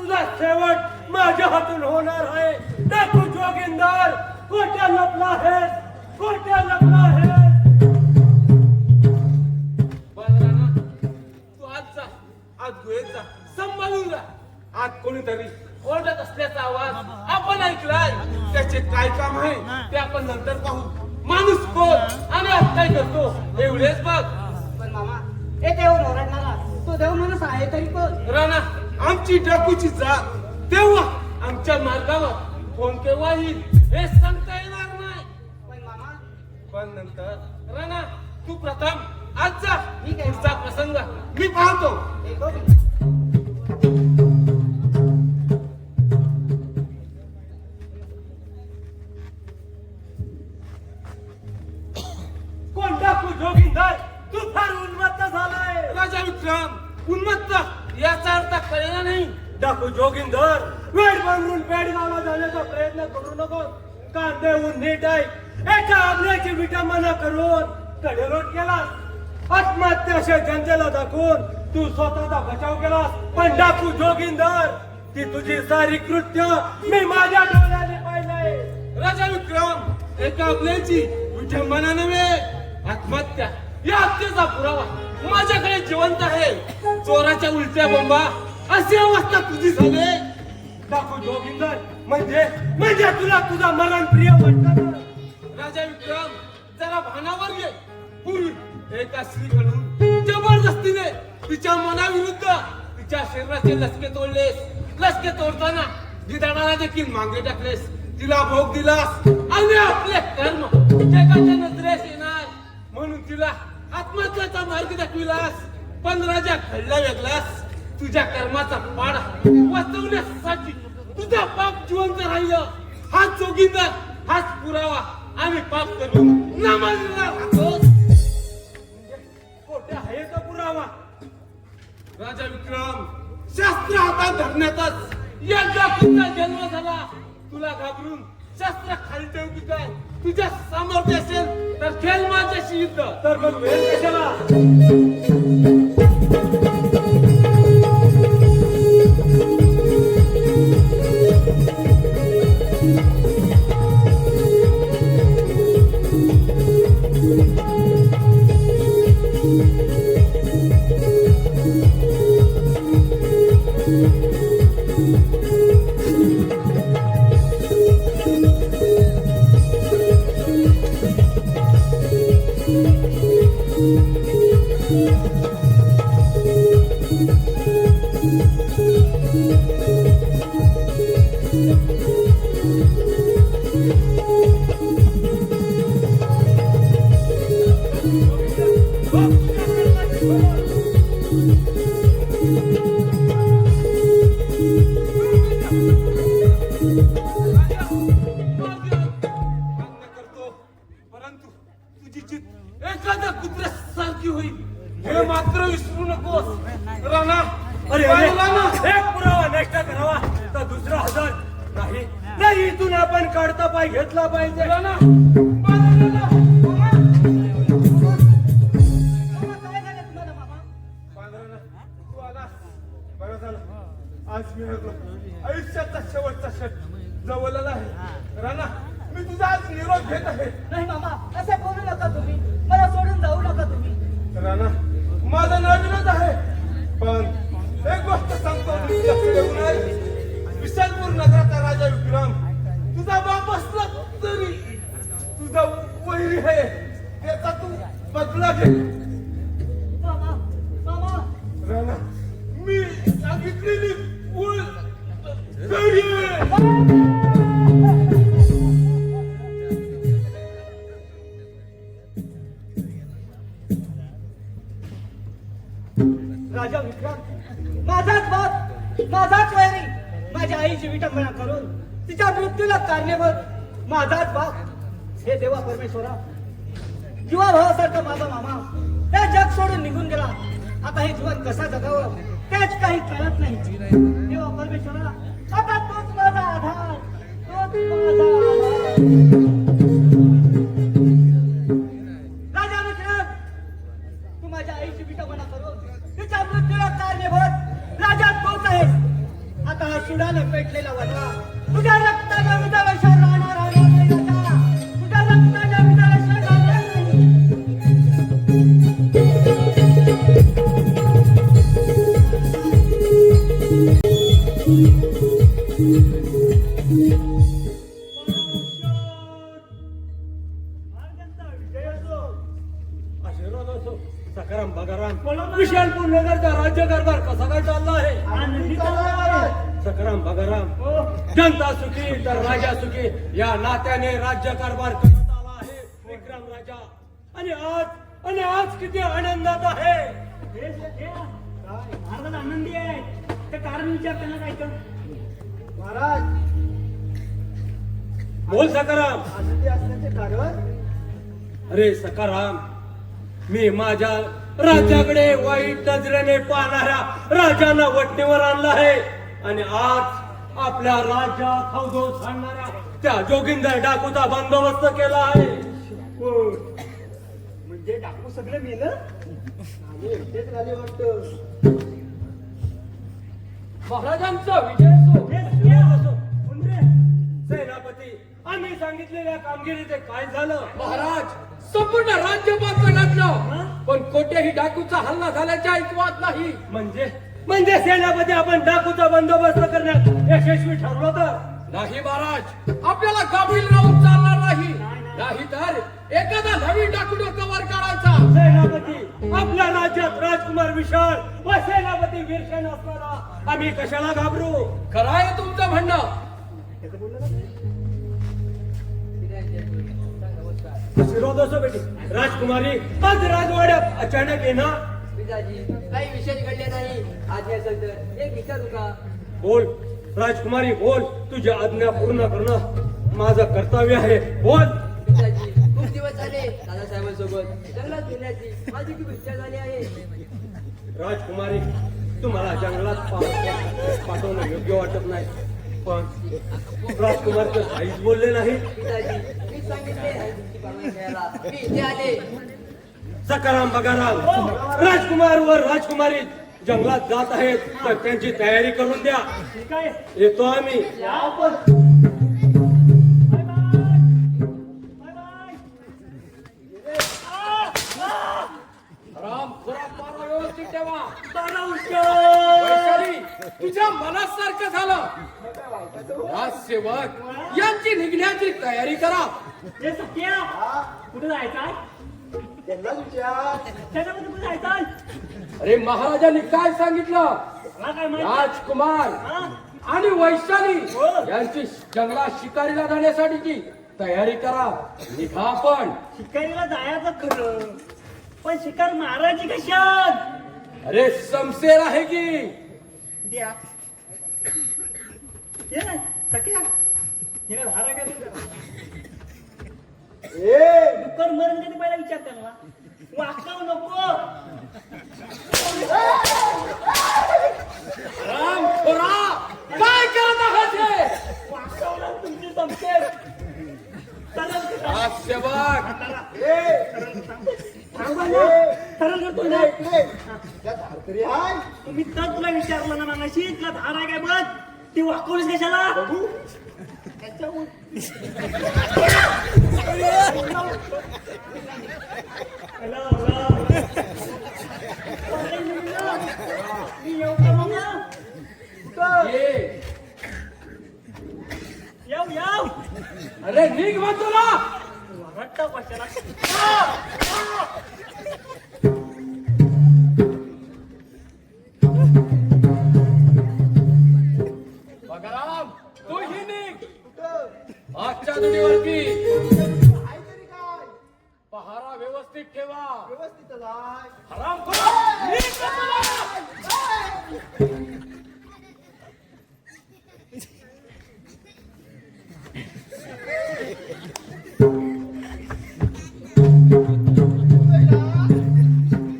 तुझा शेवट माझ्या हातून होणार आहे. डाकू जोगिंदर, कोट्या लपला आहेस, कोट्या लपला आहेस. बालराणा, तू आज जा, आज गुहेत जा, सांभाळून राहा. आज कोणीतरी ओरडत असल्याचा आवाज आपण ऐकलाय. त्याचे काय काम आहे ते आपण नंतर पाहू. माणूस कोण आणि आज काय करतो एवढेच बघ. पण मामा, हे देव ओरडणारा तो देव माणूस आहे तरी पण. राणा, आमची डाकूची जात तेव्हा आमच्या मार्गावर कोण केव्हा येईल हे सांगता येणार नाही. पण मामा, पण नंतर राणा, तू प्रथम आज जा. ठीक आहे. पुढचा प्रसंग मी पाहतो. हे बघ. कोण डाकू जोगिंदर? तू फार उन्मत्त झालाय. राजा विक्रम, उन्मत्त याचा अर्थ कळला नाही. डाकू जोगिंदर, वेळ बनवून बेडगावला जाण्याचा प्रयत्न करू नको. कांदे ऊन नीट आहे. एका आग्नेची विटंबना करून कडेलोट केलास. आत्महत्याच्या जनतेला दाखवून तू स्वतःचा बचाव केलास. पण डाकू जोगिंदर, ती तुझी सारी कृत्य मी माझ्या डोळ्याने पाहिलंय. राजा विक्रम, एका आपल्याची विठंबना नव्हे, आत्महत्या या हत्येचा पुरावा माझ्याकडे जिवंत आहे. चोराच्या उलट्या बोंबा अशी अवस्था तुझी झाली. डाकू जोगिंदर, म्हणजे तुला तुझा मरण प्रिय वाटतं. राजा विक्रम, जरा भानावर ये. पूर्वी एका स्त्रीकडून जबरदस्तीने तिच्या मनाविरुद्ध तिच्या शरीराचे लसके तोडलेस. लसके तोडताना जिदाणाला देखील मागे टाकलेस. तिला भोग दिलास आणि आपले कर्म जगाच्या नजरेस येणार म्हणून तिला आत्महत्याचा मार्ग दाखविलास. पण राजा घडला वेगलास. तुझ्या कर्माचा पाडा वाचवण्यासाठी तुझा पाप जिवंत राहिलं. हा जोगिंदर, हाच पुरावा आम्ही पाप करून नामाजला राहतो. कोठे आहे तो पुरावा? राजा विक्रम, शस्त्र हातात धरण्यातच या डाकूचा जन्म झाला. तुला घाबरून शस्त्र खाली ठेवू की काय? तुझ्या सामर्थ्य असेल तर खेळ माझ्याशी युद्ध. तर मग वेळ कशाला? परंतु तुझी चित एखाद्या कुत्र्यासारखी होईल हे मात्र विसरू नकोस. राणा, अरे राणा, एक पुरावा नष्ट करावा तर दुसरा हजर नाही. नाही, इथून आपण काढता पाय घेतला पाहिजे. राणा, मामा, काय झालं तुम्हाला मामा? तू आलास बरं झालं. आज मी आयुष्याचा शेवटचा क्षण जवळ आला आहे. राणा, मी तुझा आज निरोप घेत आहे. नाही मामा, असे बोलू नका तुम्ही. मला सोडून जाऊ नका तुम्ही. राणा, माझा नाविरोध आहे. पण एक गोष्ट सांगतो, मी तुझ्याकडे येऊ नये. विशालपूर नगराचा राजा विक्रम तुझा बाप असला तरी तुझा वैरी आहे. त्याचा तू बदला घे. मामा, मामा, राणा, मी सांगितलेली भूल करीन. राजा विक्रम, माझाच बाप, माझाच वैरी, माझ्या आईची विटंबना करून तिच्या मृत्यूला कारणीभूत माझाच बाप. हे देवा परमेश्वरा, जीवा भावासारखा माझा मामा त्या जग सोडून निघून गेला. आता हे जीवन कसा जगावं तेच काही कळत नाही. देवा परमेश्वरा, आता तोच माझा आधार, तोच माझा आधार. राजा विक्रम, तू माझ्या आईची विटंबना करून तिच्या मृत्यूला कारणीभूत राजा तोच आहेस. आता हा सुडानं पेटलेला वनवा तुझ्या रक्ताच्या विधावेशावर राहणार नाही राजा. तुझ्या रक्ताच्या विधावेशावर राहणार नाही. आशीर्वाद असो. सकाराम बगाराम विशालपूर नगरचा राज्यकारभार कसा काय चालला आहे? सकाराम बगाराम जनता सुखी तर राजा सुखी या नात्याने राज्यकारभार करत आला आहे विक्रम राजा. आणि आज किती आनंदात आहे. महाराज आनंदी आहे ते कारण विचारताना काय कर महाराज बोल सकाराम. आनंदी असण्याचे कारण अरे सकाराम, मी माझ्या राज्याकडे वाईट नजरेने पाहणाऱ्या राजांना वटणीवर आणला आहे आणि आज आपल्या राज्यात हौदो सांगणाऱ्या त्या जोगिंदर डाकूचा बंदोबस्त केला आहे. म्हणजे डाकू सगळे मेलं आणि एकटेच झाले वाटत. महाराजांचा विजय असो. सेनापती, आम्ही सांगितलेल्या कामगिरीचे काय झालं? महाराज संपूर्ण राज्य बांधलं पण कोठेही डाकूचा हल्ला झाल्याचे ऐकवत नाही. म्हणजे सेनापती आपण डाकूचा बंदोबस्त करण्यात यशस्वी ठरलो तर? नाही महाराज, आपल्याला गाभील राहून चालणार नाही. नाहीतर एखादा नवीन डाकू डोक्यावर काढायचा. सेनापती, आपल्या राज्यात राजकुमार विशाल व सेनापती वीरसेन असताना आम्ही कशाला घाबरू? खरं आहे तुमचं म्हणणं. आशीर्वाद असो बेटी. राजकुमारी आज राजवाड्यात अचानक येणार. पिताजी काही विशेष घडले नाही. आज हे असेल तर एक विचारू का? बोल राजकुमारी बोल. तुझी आज्ञा पूर्ण करणं माझं कर्तव्य आहे. बोल. पिताजी खूप दिवस झाले दादासाहेबांसोबत जंगलात फिरण्याची माझी खूप इच्छा झाली आहे. राजकुमारी, तुम्हाला जंगलात पाठवणं योग्य वाटत नाही, पण राजकुमार तर काहीच बोलले नाही. पिताजी मी सांगितले आहे तुमची परवानगी घ्यायला. मी इथे आले. सकाराम बगाराम, राजकुमार व राजकुमारी जंगलात जात आहेत तर त्यांची तयारी करून द्या. येतो आम्ही. राम थोडा पारा व्यवस्थित ठेवा. वैशाली, तुझ्या मनासारखं झालं. राजसेवक यांची निघण्याची तयारी करा. हे सख्या कुठे जायचं? त्याच्यामध्ये कुठे जायचं? अरे महाराजांनी काय सांगितलं? मला काय माहिती? राजकुमार आणि वैशाली यांची जंगलात शिकारीला जाण्यासाठीची तयारी करा. निघा आपण. शिकारीला जायचं खरं, पण शिकार मारायची कशात? अरे समशेर आहे की. द्या ये ना सख्या, हिला धारा काय तुझ्या? डुक्कर मरण कधी पहिला विचार त्यांना वाकाव नको. राम थोरा काय करत आहात हे? वाकावला तुमची संपेल. राजसेवक तुम्ही तर तुला विचारलं ना मागाशी तुला धार आहे काय बघ. ती वाकवलीस कशाला? मी येऊ का मग? ये. येऊ अरे निघ मग तुला. रट्ट कशाला? बगाराम तूही निघ. आजच्या दुनीवरती पहारा व्यवस्थित ठेवा. हराम खोरा, निघ तुला.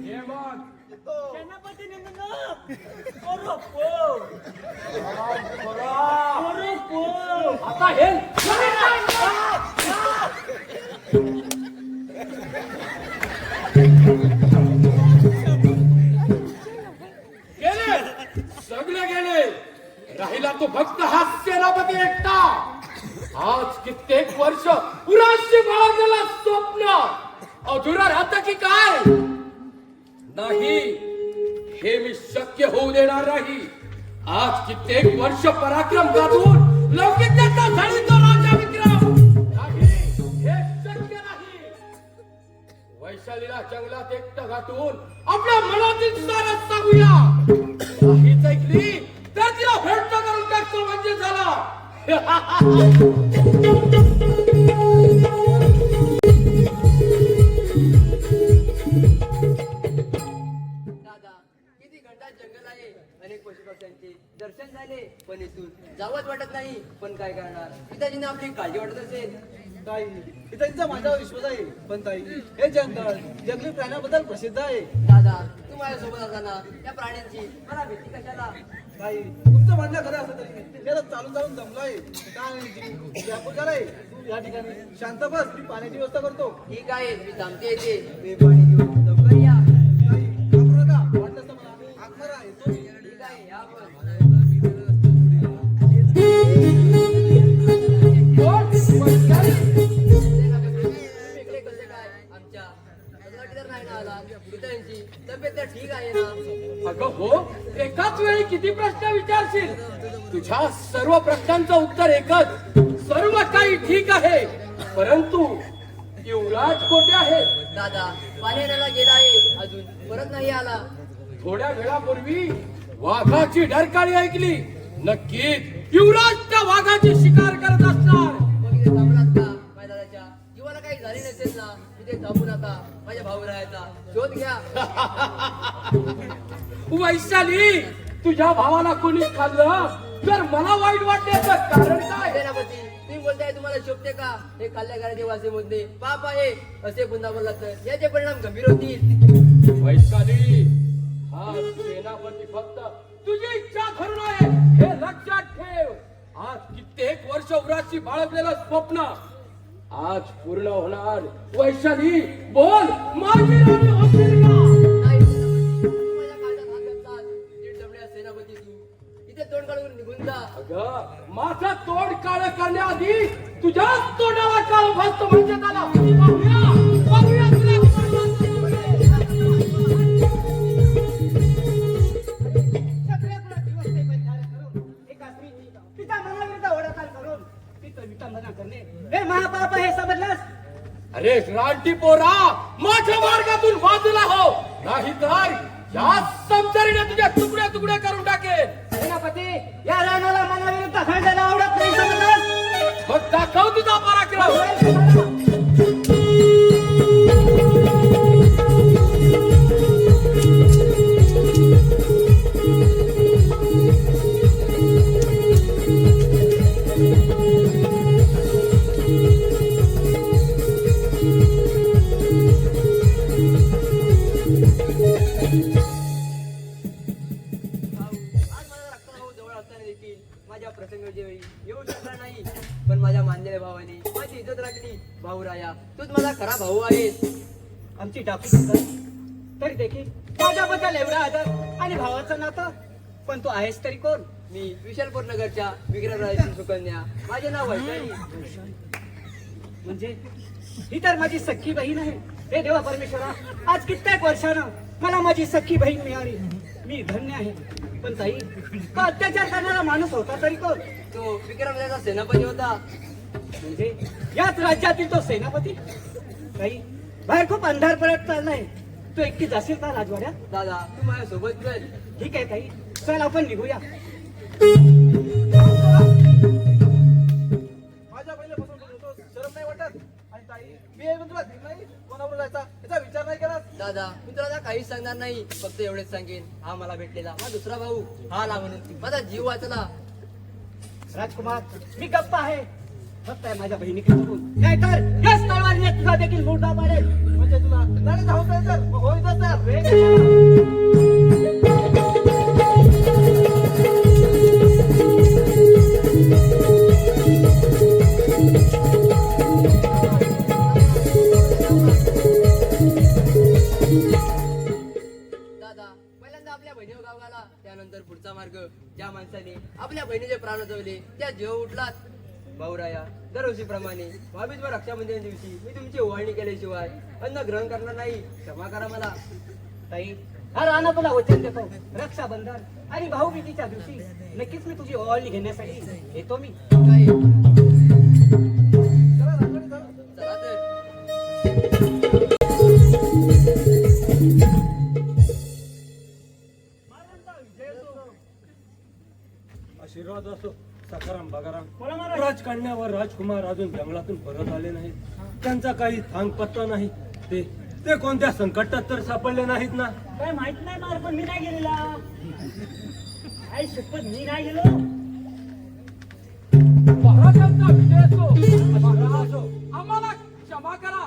ये मग. सेनापती निघून आता हे गेले. सगळे गेले. राहिला तो फक्त हा सेनापती एकटा. आज कित्येक वर्ष पुराशी बाळगलेला स्वप्न अधुरा राहतं की काय? नाही, हे मी शक्य होऊ देणार नाही. आज कित्येक वर्ष पराक्रम गाजवून लौकिकतेचा झाडीतो राजा विक्रम. नाही, हे शक्य नाही. वैशालीला जंगलात एकटं गाठून आपल्या मनातील सारच सांगूया. नाहीच ऐकली तर तिला भेट करून टाकतो म्हणजे झाला. दादा किती घंटा जंगल आहे, अनेक पशुपक्ष्यांचे दर्शन झाले, पण इथून जावंच वाटत नाही. पण काय करणार, पिताजींना आपली काळजी वाटत असेल. ताई पिताजींचा माझ्यावर विश्वास आहे, पण ताई हे जंगल जंगली प्राण्याबद्दल प्रसिद्ध आहे. दादा तू माझ्यासोबत असताना त्या प्राण्यांची मला भीती कशाला? ताई तुमचं म्हणणं खरं असं तरी मी आता चालून दमलोय. काय व्यापूर झालाय. तू या ठिकाणी शांत बस, मी पाण्याची व्यवस्था करतो. ठीक आहे, मी थांबते येते. मी पाणी घेऊन लवकर या. ताई घाबरू नका, वाटलं तर मला हाक मारा, येतो मी. ठीक आहे, या पण. इकडे कसे काय? आमच्या लग्नासाठी तर नाही ना आला. पितांची तब्येत तर ठीक आहे ना? अगं हो, एकाच वेळी किती प्रश्न विचारशील? तुझ्या सर्व प्रश्नांचं उत्तर एकच. सर्व काही ठीक आहे, परंतु युवराज कोठे आहे? दादा पाण्याला गेला आहे, अजून परत नाही आला. थोड्या वेळापूर्वी वाघाची डरकाळी ऐकली. नक्कीच युवराज त्या वाघाची शिकार करत असणार. मग इथे थांबलात का? माझ्या दादाच्या जीवाला काही झाले नसेल ना? इथे थांबू नका, माझ्या भाऊ राहायचा शोध घ्या. वैशाली, तुझ्या भावाला कोणी खाल्लं तर मला वाईट वाटण्याचं कारण काय? सेनापती तुम्ही बोलताय तुम्हाला शोभते का? हे खाल्ल्या घराचे वासे मुद्दे पाप आहे, असे पुन्हा बोलला तर याचे परिणाम गंभीर होतील. वैशाली, हा सेनापती फक्त तुझी इच्छा धरून आहे, हे लक्षात ठेव. आज कित्येक वर्ष उराशी बाळगलेलं स्वप्न आज पूर्ण होणार. वैशाली बोल, माझी राणी होतील का? नाही सेनापती, तू माझ्या काळजात हात घातलास. नीट जमल्या सेनापती, तू इथे तोंड काढून निघून जा. अगं, माझं तोंड काळ करण्याआधी तुझ्याच तोंडाला काळ भासतो म्हणजे त्याला पाहूया, पाहूया तुला कोण भासतो. सगळे आपला दिवस ते बंधारे करून, एका स्त्रीची तिच्या मनाविरुद्ध ओढाताण करून तिचं विटंबना करणे हे महापाप आहे, समजलास? अरे रानटी पोरा, माझ्या मार्गातून बाजूला हो, नाहीतर या समचारीने तुझ्या तुकड्या तुकड्या करून टाकेल. सेनापती या राणाला मनाविरुद्ध भांडायला आवडत नाही, समजलास? मग दाखव तुझा पराक्रम. आज माझा रक्ता भाऊ जवळ असताना देखील माझ्या प्रसंगाच्या वेळी येऊ शकला नाही. पण माझ्या मानलेल्या भावाने माझी इज्जत राखली. भाऊ राया, तूच माझा खरा भाऊ आहेस. आमची डाकू करतात तरी देखील माझ्याबद्दल एवढा आदर आणि भावाचं नातं, पण तू आहेस तरी कोण? मी विशालपूर नगरच्या विक्रमराजाची सुकन्या. माझे नाव वैशाली. म्हणजे ही तर माझी सख्खी बहीण आहे. हे देवा परमेश्वरा, आज कित्येक वर्षानं मला माझी सख्खी बहीण मिळाली. मी धन्य आहे. पण ताई, तो अत्याचार करणारा माणूस होता तरी कोण? तो विक्रमराजाचा सेनापती होता. म्हणजे याच राज्यातील तो सेनापती? ताई, बाहेर खूप अंधार पडत चाललाय. तू एकटी जाशील का राजवाड्यात? दादा तू माझ्या सोबत चल. ठीक आहे ताई, चल आपण निघूया. माझ्या बहिणीला फसवून होतो, शरम नाही वाटत? आणि ताई, मी हे तुला ठीक नाही, कोणाबरोबर जायचा याचा विचार नाही केला? दादा मी तुला आता काहीच सांगणार नाही. फक्त एवढेच सांगेन, हा मला भेटलेला माझा दुसरा भाऊ हा आला म्हणून माझा जीव वाचला. राजकुमार, मी गप्प आहे. फक्त आहे माझ्या बहिणीकडे बघून, नाहीतर याच तलवारीने तुझा देखील मुर्दा पाडेल. म्हणजे तुला लढत होत तर मग होईतच ना, वेग आहे. दादा पहिल्यांदा आपल्या बहिणीवर गाव घाला, त्यानंतर पुढचा मार्ग. ज्या माणसाने आपल्या बहिणीचे प्राण वाचवले त्या जीव उठलात भाऊराया. दरवर्षीप्रमाणे 22 व रक्षाबंधन दिवशी मी तुमची ओवाळणी केल्याशिवाय अन्न ग्रहण करणार नाही. क्षमा करा मला. ताई हा राणा तुला वचन देतो, रक्षाबंधन आणि भाऊबीजेच्या दिवशी नक्कीच मी तुझी ओवाळणी घेण्यासाठी येतो मी. काय चला रांगोळी करू. चला तर. आशीर्वाद असो सखाराम बगाराम. राजकन्यावर राजकुमार अजून जंगलातून परत आले नाहीत. त्यांचा काही थांग पत्ता नाही. ते कोणत्या संकटात तर सापडले नाहीत ना. काय माहित नाही मार, पण मी नाही गेलेला. काय शपथ मी नाही गेलो. महाराजांचा विजय असो महाराज असो, आम्हाला क्षमा करा.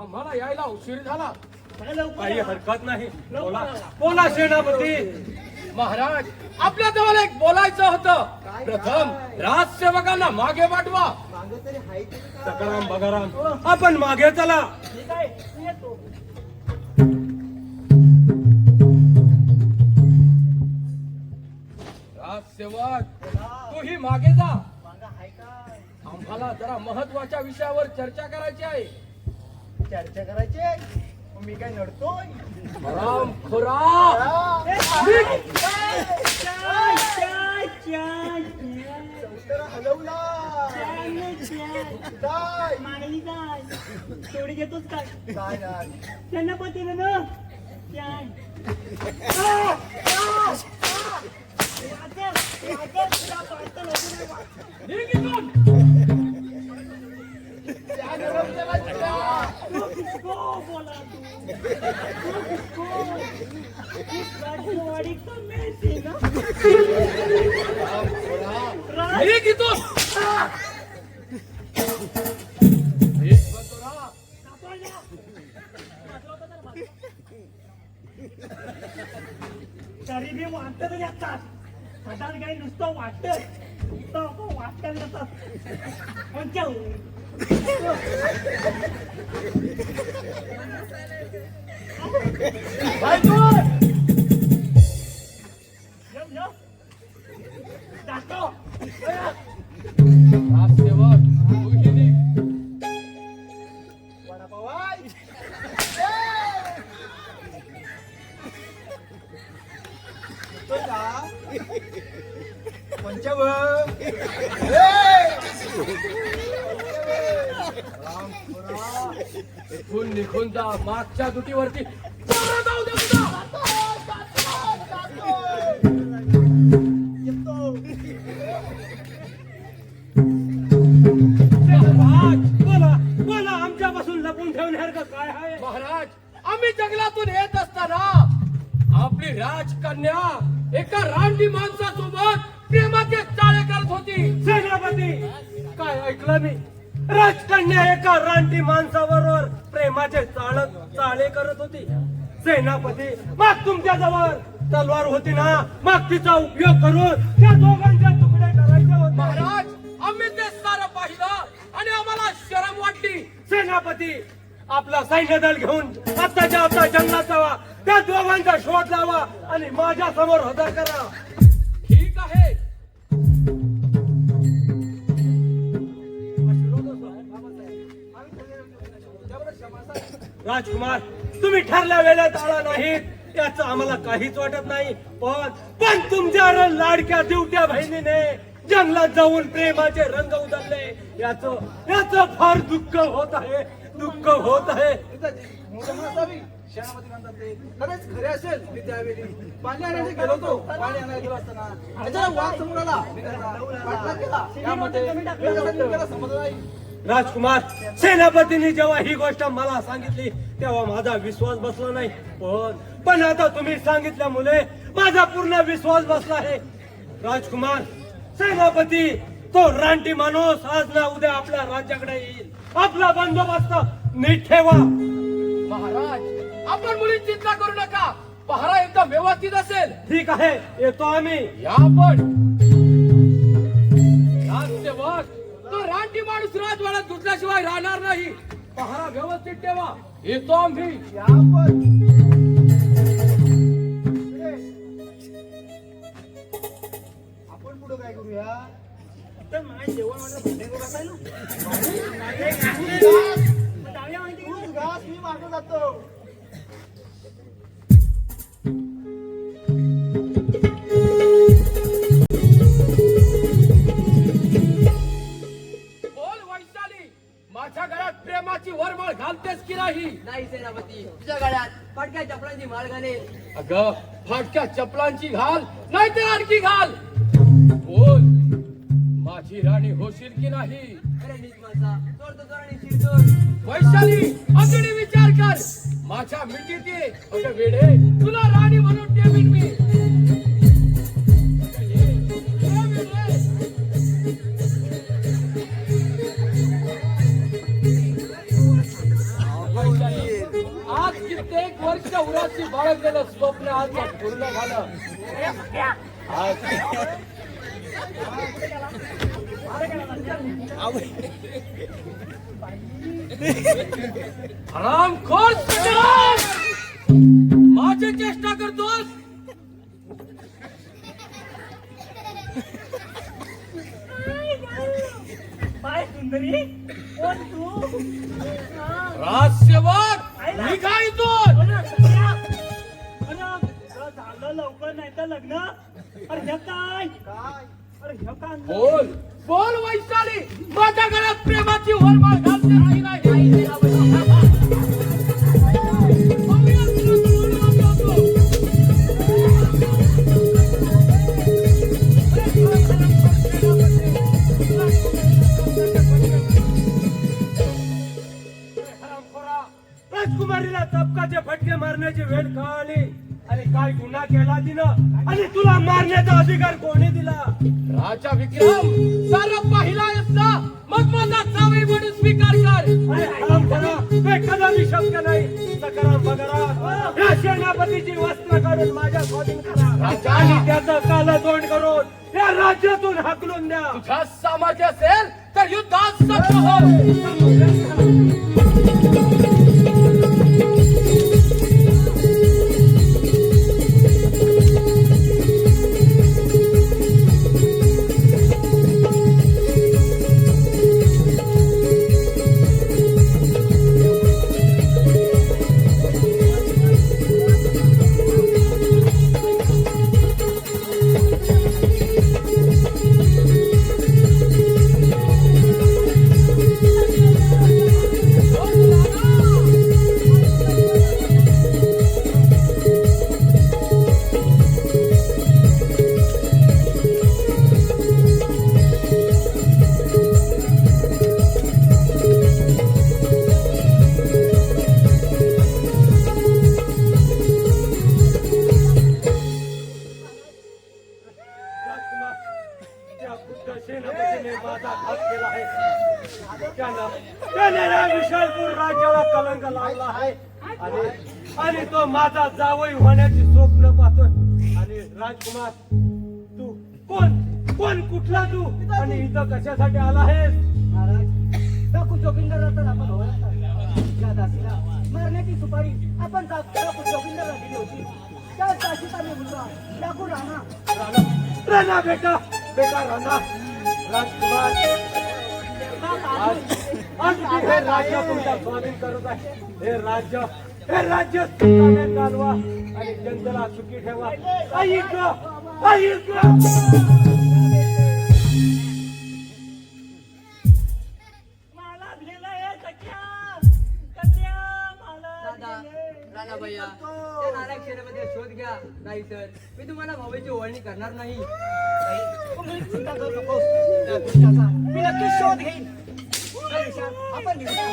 आम्हाला यायला उशीर झाला. मला लवकर काही या. हरकत नाही. बोला बोला सेनापती. महाराज आपल्या जवळ एक बोलायचं होतं. प्रथम राजसेवकांना मागे पाठवा. सखाराम बगाराम आपण मागे चला. ठीक आहे, मी येतो. राजसेवक तूही मागे जा. मागं हाय काय? आम्हाला जरा महत्वाच्या विषयावर चर्चा करायची आहे. चर्चा करायची? मी काय नडतोय? राम खोरा तेवढी घेतोच काय? त्यांना पतीने ना बोला राजवाडी कमी ना तरी बी वाटत येतात. साधारण काही नुसतं वाटत वाटत येतात. राजसेवक तूही निघ. इथून निघून जा. मागच्या दुटीवरती पोरं जाऊ दे तुझा. बोला बोला आमच्यापासून लपून ठेवण्यासारखं काय आहे? महाराज आम्ही जंगलातून येत असताना आपली राजकन्या एका रानटी माणसासोबत प्रेमाचे चाळे करत होती. सेनापती काय ऐकलं मी? राजकन्या एका रानटी माणसाबरोबर प्रेमाचे चाळे करत होती. सेनापती मग तुमच्या जवळ तलवार होती ना, मग तिचा उपयोग करून त्या दोघांचे तुकडे करायचे होते. महाराज आम्ही ते सारं पाहिलं आणि आम्हाला शरम वाटली. सेनापती आपला सैन्य दल घेऊन आताच्या आता जंगलात जावा, त्या दोघांचा शोध लावा आणि माझ्या समोर हजर करा. ठीक आहे. राजकुमार तुम्ही ठरल्या वेळेत आला नाहीत याचं आम्हाला काहीच वाटत नाही, पण तुमच्या लाडक्या दिवट्या बहिणीने जंगलात जाऊन प्रेमाचे रंग उधळले याचं फार दुःख होत आहे. सेनापती म्हणतात ते खरेच खरे असेल. मी त्यावेळी पाणी आणायला गेलो होतो. पाणी आणायला गेलो असताना अचानक वाघ समोर आला. मी त्याचा पाठलाग केला. त्यामध्ये मी कसा निघाला समजलं नाही. राजकुमार सेनापतींनी जेव्हा ही गोष्ट मला सांगितली तेव्हा माझा विश्वास बसला नाही, पण आता तुम्ही सांगितल्यामुळे माझा पूर्ण विश्वास बसला आहे. राजकुमार सेनापती तो रानटी माणूस आज ना उद्या आपल्या राज्याकडे येईल. आपला बंदोबस्त नीट ठेवा. महाराज आपण मुली चिंता करू नका. पहारा एकदम व्यवस्थित असेल. ठीक आहे, येतो आम्ही. या पण राजसेवक तो रानटी माणूस राजवाड्यात घुसल्याशिवाय राहणार नाही. पहारा व्यवस्थित ठेवा. येतो आम्ही. या पण आपण पुढं काय करूया तर माझ्या जेवण मला भांडे बसायला तूच घास मी मागं जातो बोल वैशाली, माझ्या गळ्यात प्रेमाची वरमाळ घालतेस की नाही? नाही सेनापती, तुझ्या गळ्यात फटक्या चपलांची माळ घालेल. अगं फाटक्या चपलांची घाल नाही तर आणखी घाल. बोल, माझी राणी होशील की नाही? अरे नीच माझा चोर तो चोर आणि शिरचोर. वैशाली, अगदी विचार कर. माझ्या मिठीत ये. अगं वेडे, तुला राणी म्हणून ठेवीन मी. अगं ये, ये वेडे. वैशाली, आज कित्येक वर्ष उराची बाळगलेलं स्वप्न आज पूर्ण झालं. हरामखोर सजराम! माझी चेष्टा करतोस? काय सुंदरी कोण तू राजसेवक, निघा इथून. झालं लवकर नाही तर लग्न. अरे हे काय अरे हे काय बोल, बोल वैशाली, माझ्या गळ्यात प्रेमाची वरमाळ घालते नाही नाही. राजकुमारीला चपकाचे फटके मारण्याची वेळ कळाली आणि काय गुन्हा केला तिनं आणि तुला मारण्याचा अधिकार कोणी दिला? राजा विक्रम, सारा पाहिला असता मग माझा जावई म्हणून स्वीकार कर. अरे हरामखोरा, हे कदापि शक्य नाही. सकाराम बगारा या सेनापतीची वस्त्र काढून माझ्या स्वाधीन करा राजा! आणि त्याचं कालतोंड करून या राज्यातून हाकलून द्या. तुझ्या सामर्थ्य असेल तर युद्धात सज्ज हो. राजकुमार, त्या बुद्ध सेनापतीने माझा घात केला आहे. त्याने या विशालपूर राज्याला कलंक लावला आहे आणि तो माझा जावई होण्याची स्वप्न पाहतोय. आणि राजकुमार, तू कोण कुठला तू आणि इथं कशासाठी आला आहेस? महाराज डाकू जोगिंदर आपण ओळखतात. या दासीला मारण्याची सुपारी आपण डाकू जोगिंदरला दिली होती. त्या दासीचा मी मुलगा डाकू राणा राणा बेटा राणा. राजकुमार, आज मी हे राज्य तुमच्या स्वाधीन करत आहे. हे राज्य सुखाने चालवा आणि जनतेला सुखी ठेवा. ऐक दादा, राणा भैया, त्या नालायक सेनापतीचा शोध घ्या. नाही तर मी तुम्हाला भावाची ओळणी करणार नाही. तुम्ही चिंता करू नकोस. त्या दुष्टाचा मी नक्की शोध घेईन. आपण निघूया.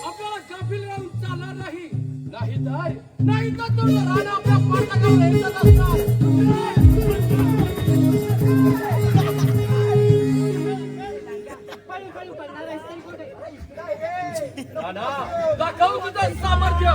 आपल्याला गाफील राहून चालणार नाही. नाही तर तुला राणा आपल्या पाठीवर येतच असणार. राणा, दाखव तुझं सामर्थ्य.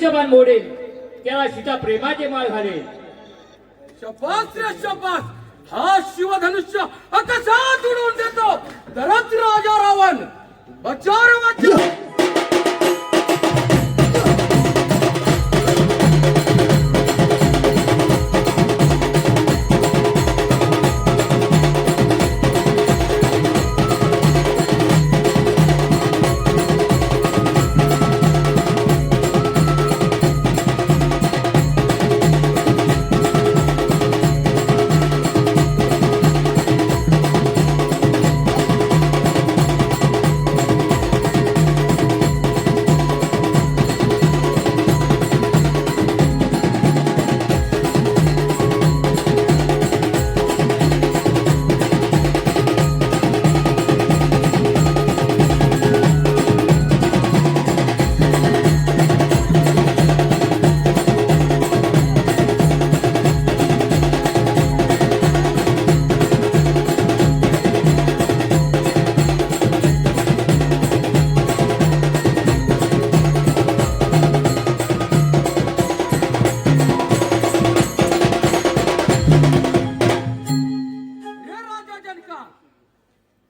धनुष्यबाण मोडेल, त्याला सीता प्रेमाचे माळ घालेल. शपास रे शपास, हा शिवधनुष्य कसा तुडून देतो तरच राजा रावण. बचार बचार.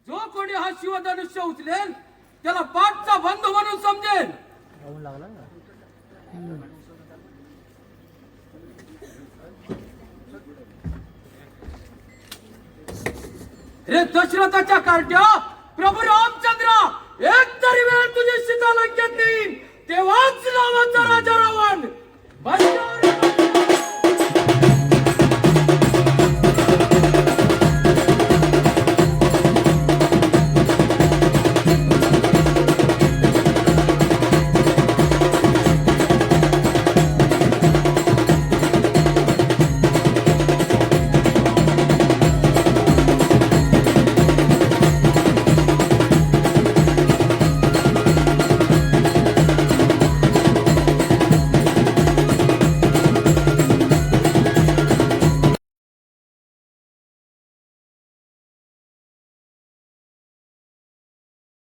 जो कोणी हा शिवधनुष्य उचलेल त्याला पाठचा बंधू म्हणून समजेल. हे दशरथाच्या कार्ट्या प्रभू रामचंद्र, एक तरी वेळ तुझी सीता लंकेत येईल तेव्हाच नावाचा राजा रावण